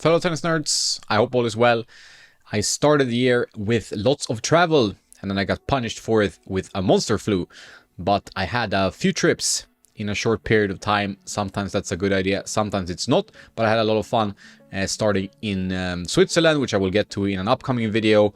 Fellow tennis nerds, I hope all is well. I started the year with lots of travel and then I got punished for it with a monster flu. But I had a few trips in a short period of time. Sometimes that's a good idea, sometimes it's not. But I had a lot of fun starting in Switzerland, which I will get to in an upcoming video.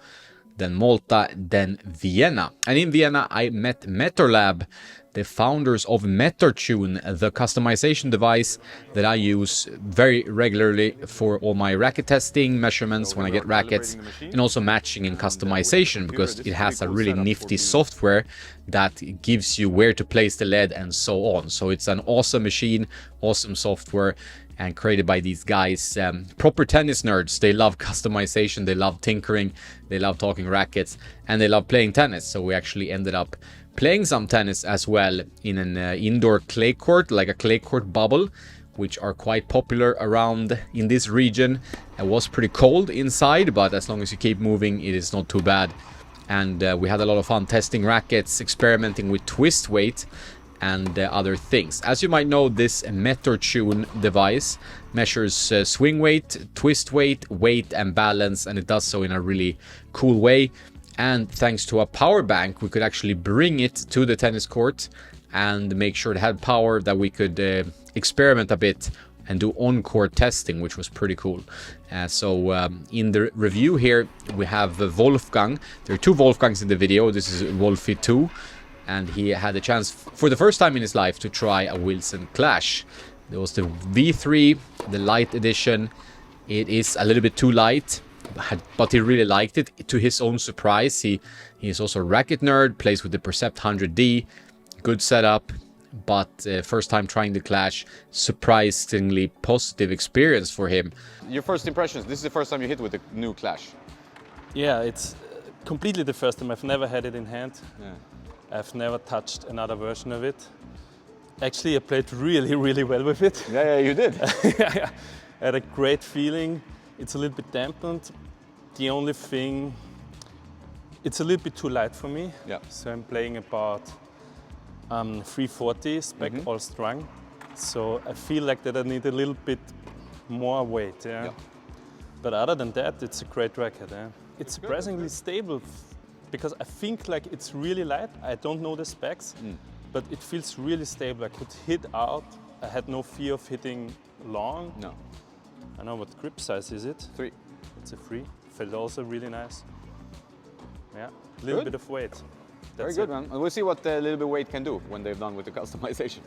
Then Malta, then Vienna. And in Vienna, I met Metorlab, the founders of Metortune, the customization device that I use very regularly for all my racket testing, measurements when I get rackets, and also matching and customization, because it has a really nifty software that gives you where to place the lead and so on. So it's an awesome machine, awesome software, and created by these guys, proper tennis nerds. They love customization, they love tinkering, they love talking rackets, and they love playing tennis. So we actually ended up playing some tennis as well in an indoor clay court, like a clay court bubble, which are quite popular around in this region. It was pretty cold inside, but as long as you keep moving, it is not too bad. And we had a lot of fun testing rackets, experimenting with twist weight and other things. As you might know, this Metortune device measures swing weight, twist weight, weight and balance, and it does so in a really cool way. And thanks to a power bank, we could actually bring it to the tennis court and make sure it had power, that we could experiment a bit and do on-court testing, which was pretty cool. So in the review here, we have Wolfgang. There are two Wolfgangs in the video. This is Wolfie 2. And he had a chance for the first time in his life to try a Wilson Clash. There was the V3, the light edition. It is a little bit too light, but he really liked it. To his own surprise, he is also a racket nerd, plays with the Percept 100D, good setup, but first time trying the Clash, surprisingly positive experience for him. Your first impressions, this is the first time you hit with the new Clash. Yeah, it's completely the first time. I've never had it in hand. Yeah. I've never touched another version of it. Actually, I played really, really well with it. Yeah, you did. I had a great feeling. It's a little bit dampened. The only thing, it's a little bit too light for me. Yeah. So I'm playing about 340 spec all strung. So I feel like that I need a little bit more weight. Yeah. But other than that, it's a great racket. Yeah. It's surprisingly stable. Because I think like it's really light. I don't know the specs, but it feels really stable. I could hit out. I had no fear of hitting long. No. I know what grip size is it? 3. It's a 3. Felt also really nice. Yeah, a little bit of weight. Very good, man. And we'll see what a little bit of weight can do when they've done with the customization.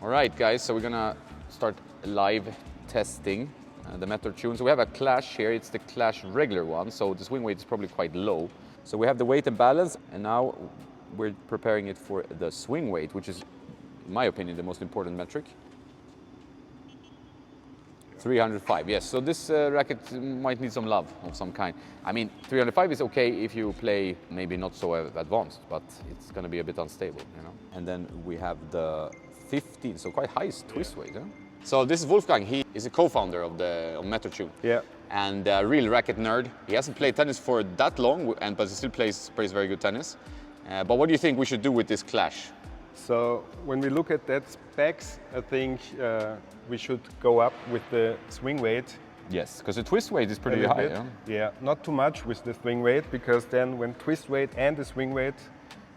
All right, guys. So we're gonna start live testing the Metortune. So we have a Clash here. It's the Clash regular one. So the swing weight is probably quite low. So we have the weight and balance, and now we're preparing it for the swing weight, which is, in my opinion, the most important metric. 305, yes. So this racket might need some love of some kind. I mean, 305 is okay if you play maybe not so advanced, but it's going to be a bit unstable, you know. And then we have the 15, so quite high twist weight, huh? So this is Wolfgang. He is a co-founder of Metortune. Yeah. And a real racket nerd. He hasn't played tennis for that long, but he still plays very good tennis. But what do you think we should do with this Clash? So when we look at that specs, I think we should go up with the swing weight. Yes, because the twist weight is pretty high. Yeah? Yeah, not too much with the swing weight, because then when twist weight and the swing weight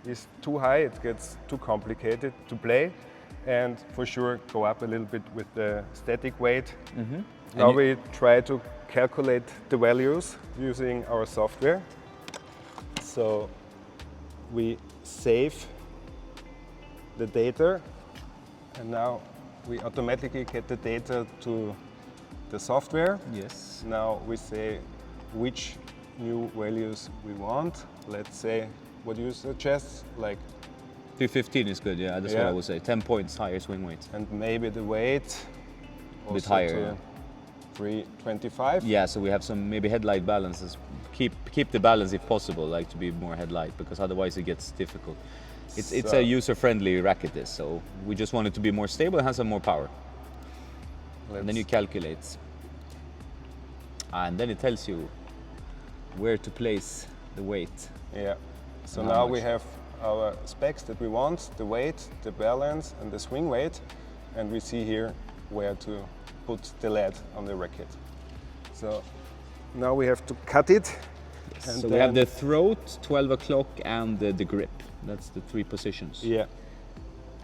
is too high, it gets too complicated to play. And for sure go up a little bit with the static weight. Now we try to calculate the values using our software. So we save the data, and now we automatically get the data to the software. Yes. Now we say which new values we want. Let's say, what do you suggest? Like 315 is good, yeah, that's what I would say. 10 points higher swing weight. And maybe the weight A bit higher, yeah. 325. Yeah, so we have some maybe headlight balances. Keep the balance if possible, like to be more headlight, because otherwise it gets difficult. It's a user-friendly racket, this, so we just want it to be more stable and have some more power. And then you calculate. And then it tells you where to place the weight. Yeah. So now we have our specs that we want, the weight, the balance and the swing weight, and we see here where to put the lead on the racket. So now we have to cut it. And So we have the throat, 12 o'clock, and the grip. That's the 3 positions. Yeah.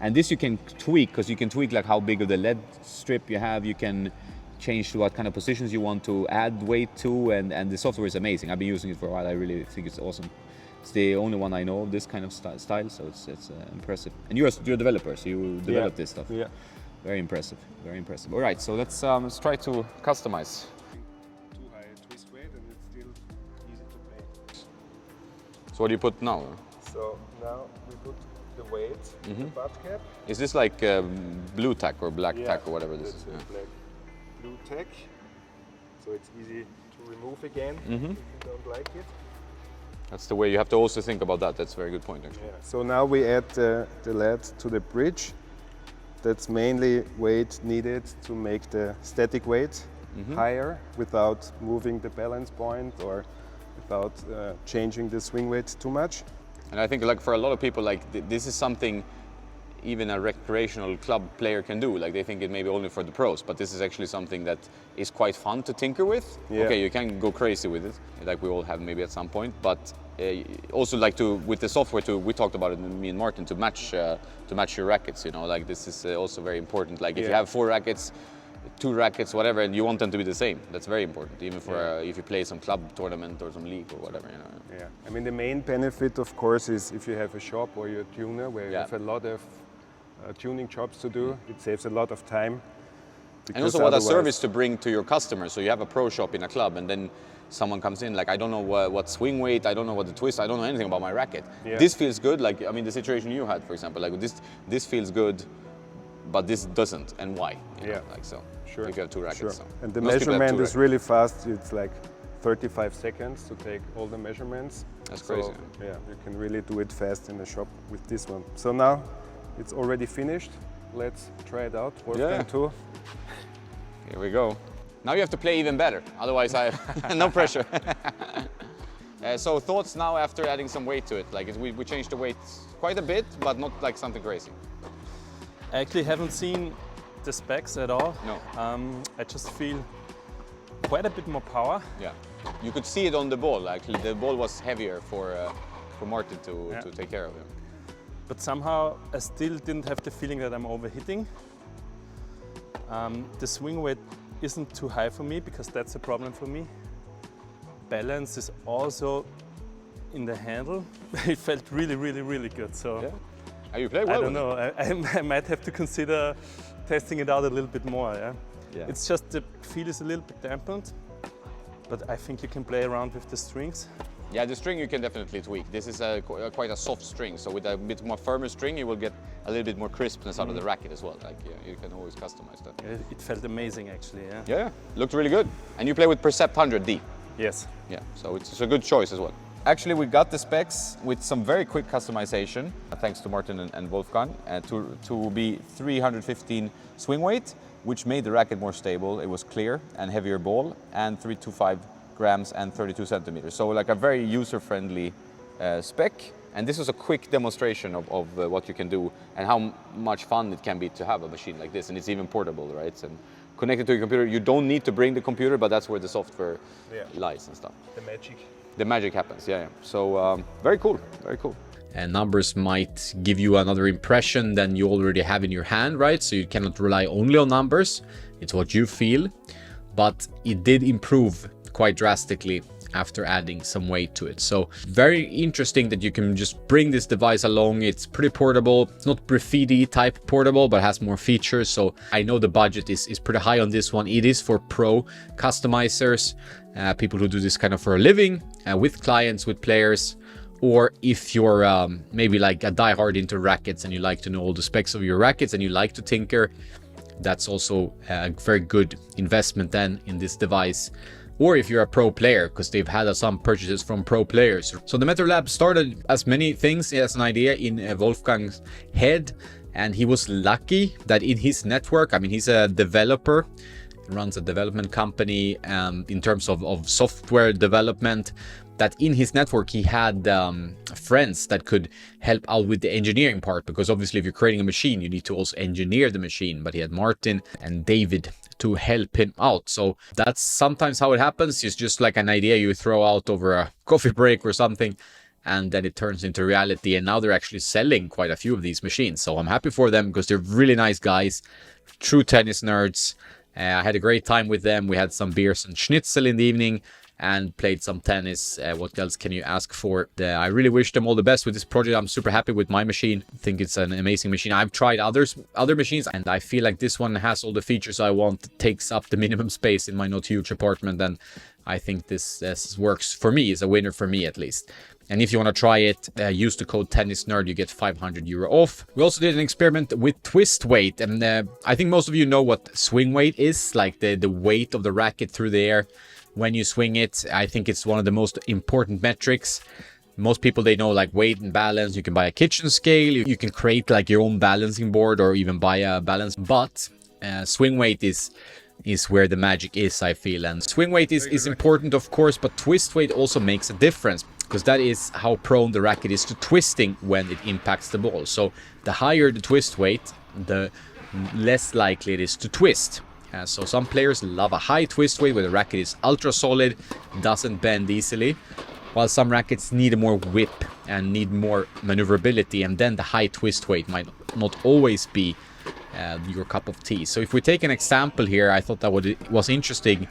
And this you can tweak, because you can tweak like how big of the lead strip you have. You can change to what kind of positions you want to add weight to, and the software is amazing. I've been using it for a while. I really think it's awesome. It's the only one I know of this kind of style, so it's impressive. And you're a developer, so you develop this stuff. Yeah. Very impressive, very impressive. All right, so let's try to customize. Too high twist weight and it's still easy to play. So what do you put now? So now we put the weight in the butt cap. Is this like blue tack or black tack or whatever this is? That's a black blue tack. So it's easy to remove again if you don't like it. That's the way you have to also think about that. That's a very good point, actually. Yeah. So now we add the lead to the bridge. That's mainly weight needed to make the static weight higher without moving the balance point or without changing the swing weight too much. And I think like for a lot of people, like this is something even a recreational club player can do. Like they think it may be only for the pros, but this is actually something that is quite fun to tinker with. Yeah. Okay, you can go crazy with it, like we all have maybe at some point, but also like to with the software we talked about it, me and Martin, to match your rackets. You know, like this is also very important. Like if you have 4 rackets, 2 rackets, whatever, and you want them to be the same. That's very important, even for if you play some club tournament or some league or whatever. You know. Yeah. I mean, the main benefit, of course, is if you have a shop or you're a tuner where you have a lot of tuning jobs to do, it saves a lot of time. And also what a service to bring to your customers. So you have a pro shop in a club and then someone comes in like, I don't know what swing weight, I don't know what the twist, I don't know anything about my racket. Yeah. This feels good, like, I mean, the situation you had, for example, like this feels good, but this doesn't, and why? You know, like so. Sure. If you have 2 rackets. Sure. So. And the Most people have measurement 2 is really fast. It's like 35 seconds to take all the measurements. That's crazy. So, yeah, you can really do it fast in the shop with this one. So now it's already finished. Let's try it out. Wolfgang too. Here we go. Now you have to play even better. Otherwise, I no pressure. So thoughts now after adding some weight to it? Like we changed the weight quite a bit, but not like something crazy. I actually haven't seen the specs at all. No. I just feel quite a bit more power. Yeah. You could see it on the ball. Actually, the ball was heavier for Martin to take care of him. But somehow I still didn't have the feeling that I'm overhitting. The swing weight isn't too high for me because that's a problem for me. Balance is also in the handle. It felt really, really, really good. So You play well. I don't know. I might have to consider testing it out a little bit more. Yeah. It's just the feel is a little bit dampened, but I think you can play around with the strings. Yeah, the string you can definitely tweak. This is quite a soft string, so with a bit more firmer string, you will get a little bit more crispness out of the racket as well. Like you can always customize that. It felt amazing, actually. Yeah, looked really good. And you play with Percept 100D. Yes. Yeah, so it's a good choice as well. Actually, we got the specs with some very quick customization, thanks to Martin and Wolfgang, to be 315 swing weight, which made the racket more stable. It was clear and heavier ball, and 325 grams and 32 centimeters. So like a very user-friendly spec. And this was a quick demonstration of what you can do and how much fun it can be to have a machine like this. And it's even portable, right? And connected to your computer. You don't need to bring the computer, but that's where the software lies and stuff. The magic. The magic happens, yeah. So very cool, very cool. And numbers might give you another impression than you already have in your hand, right? So you cannot rely only on numbers. It's what you feel. But it did improve quite drastically after adding some weight to it. So very interesting that you can just bring this device along. It's pretty portable. It's not graffiti type portable, but has more features. So I know the budget is pretty high on this one. It is for pro customizers, people who do this kind of for a living, with clients, with players. Or if you're maybe like a diehard into rackets and you like to know all the specs of your rackets and you like to tinker, that's also a very good investment then in this device. Or if you're a pro player, because they've had some purchases from pro players. So the Metor Lab started as many things as an idea in Wolfgang's head, and he was lucky that in his network, I mean, he's a developer, runs a development company in terms of software development, that in his network he had friends that could help out with the engineering part, because obviously if you're creating a machine, you need to also engineer the machine. But he had Martin and David to help him out. So that's sometimes how it happens. It's just like an idea you throw out over a coffee break or something, and then it turns into reality. And now they're actually selling quite a few of these machines. So I'm happy for them because they're really nice guys, true tennis nerds. I had a great time with them. We had some beers and schnitzel in the evening and played some tennis. What else can you ask for? I really wish them all the best with this project. I'm super happy with my machine. I think it's an amazing machine. I've tried other machines, and I feel like this one has all the features I want. It takes up the minimum space in my not huge apartment, and I think this works for me. It's a winner for me, at least. And if you want to try it, use the code Tennisnerd. You get 500 euro off. We also did an experiment with twist weight, and I think most of you know what swing weight is, like the weight of the racket through the air when you swing it. I think it's one of the most important metrics. Most people, they know like weight and balance. You can buy a kitchen scale. You can create like your own balancing board or even buy a balance. But swing weight is where the magic is, I feel. And swing weight is important, of course, but twist weight also makes a difference, because that is how prone the racket is to twisting when it impacts the ball. So the higher the twist weight, the less likely it is to twist. So some players love a high twist weight where the racket is ultra solid, doesn't bend easily, while some rackets need more whip and need more maneuverability, and then the high twist weight might not always be your cup of tea. So if we take an example here, I thought that what was interesting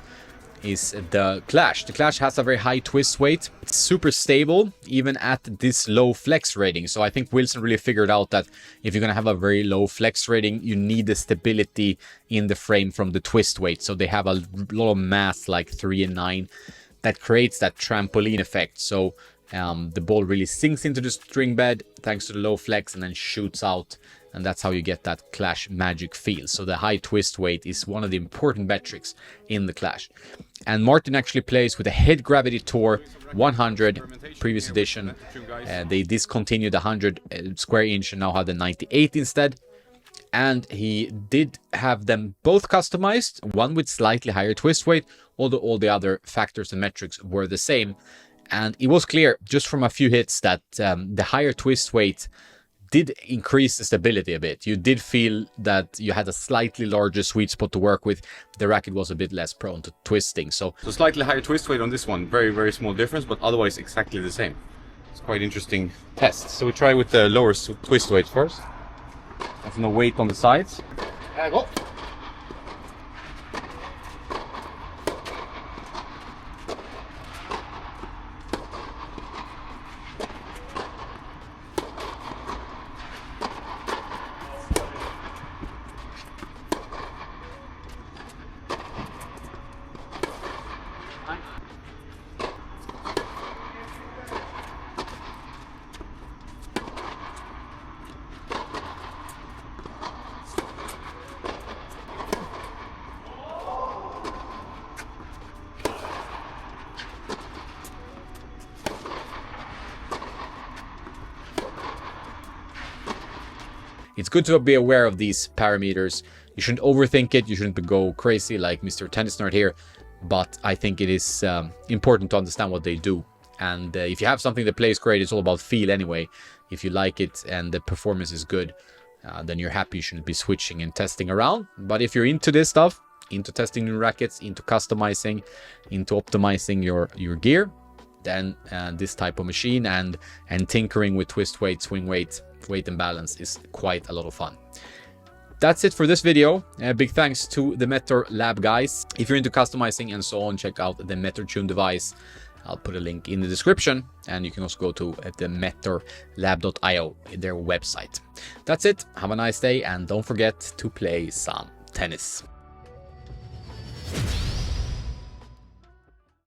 is the Clash. The Clash has a very high twist weight. It's super stable even at this low flex rating. So I think Wilson really figured out that if you're going to have a very low flex rating, you need the stability in the frame from the twist weight. So they have a lot of mass like 3 and 9 that creates that trampoline effect. So the ball really sinks into the string bed thanks to the low flex and then shoots out. And that's how you get that Clash magic feel. So the high twist weight is one of the important metrics in the Clash. And Martin actually plays with a Head Gravity Tour 100 previous edition. They discontinued the 100 square inch and now have the 98 instead. And he did have them both customized, one with slightly higher twist weight, although all the other factors and metrics were the same. And it was clear just from a few hits that the higher twist weight did increase the stability a bit. You did feel that you had a slightly larger sweet spot to work with. The racket was a bit less prone to twisting. So slightly higher twist weight on this one. Very, very small difference, but otherwise exactly the same. It's quite interesting test. So we try with the lower twist weight first. Have no weight on the sides. And go. It's good to be aware of these parameters. You shouldn't overthink it. You shouldn't go crazy like Mr. Tennisnerd here. But I think it is important to understand what they do. And if you have something that plays great, it's all about feel anyway. If you like it and the performance is good, then you're happy. You shouldn't be switching and testing around. But if you're into this stuff, into testing new rackets, into customizing, into optimizing your gear, then this type of machine and tinkering with twist weight, swing weight, weight and balance is quite a lot of fun. That's it for this video. Big thanks to the Metor Lab guys. If you're into customizing and so on, check out the Metortune device. I'll put a link in the description, and you can also go to the metorlab.io, their website. That's it. Have a nice day, and don't forget to play some tennis.